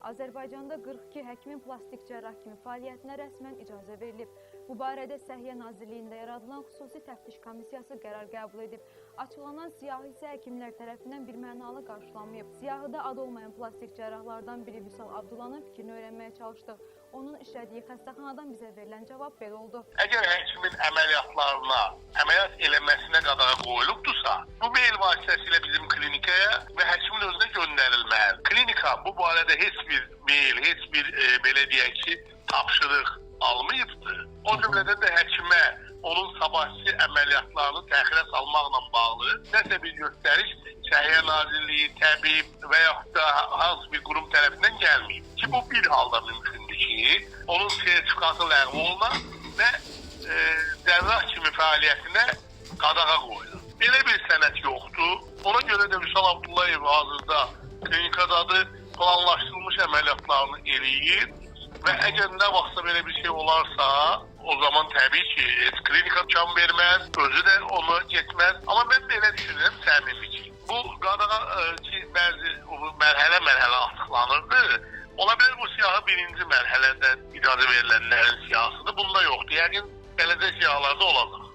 Azərbaycanda 42 həkimin plastik cərrah kimi fəaliyyətinə rəsmən icazə verilib. Bu barədə Səhiyyə Nazirliyində yaradılan xüsusi təftiş komissiyası qərar qəbul edib. Açıqlanan siyahı isə həkimlər tərəfindən birmənalı qarşılanmayıb. Siyahıda adı olmayan plastik cərrahlardan biri Vüsal Abdullanın fikrini öyrənməyə çalışdıq. Onun işlədiyi xəstəxanadan bizə verilən cavab belə oldu. Əgər həkimin əməliyyatlarına, əməliyyat eləməsinə qadağa qoyulubdursa, bu mail vasitəsilə bizim klinikaya və həkimin özünə göndərilməlidir. Klinika bu barədə heç bir mail, heç bir belə deyək ki, tapşırıq almayıbdır. O cümlədən də həkimə onun sabahçı əməliyyatlarını təxirə salmaqla bağlı nəsə bir göstəriş Səhiyyə Nazirliyi, təbib və yaxud da hansı bir qurum tərəfindən gəlməyib. Ki bu bir halda mümkündür ki, onun sertifikatı ləğv olunar və cərrah kimi fəaliyyətinə qadağa qoyulur. Belə bir sənəd yoxdur. Ona görə də Vüsal Abdullayev hazırda klinikadadır, planlaşdırılmış əməliyyatlarını eləyir və əgər nə vaxtsa belə bir şey olarsa, o zaman təbii ki, klinika can verməz, özü də ona getməz. Amma mən belə düşünürəm səmimi ki, bu qadağa ki, bəzi mərhələ açıqlanırdı. Ola bilər bu siyahı birinci mərhələdə icazə verilənlərin siyahısıdır. Bunda yoxdur. Yəqin gələcək siyahılarda olacaq.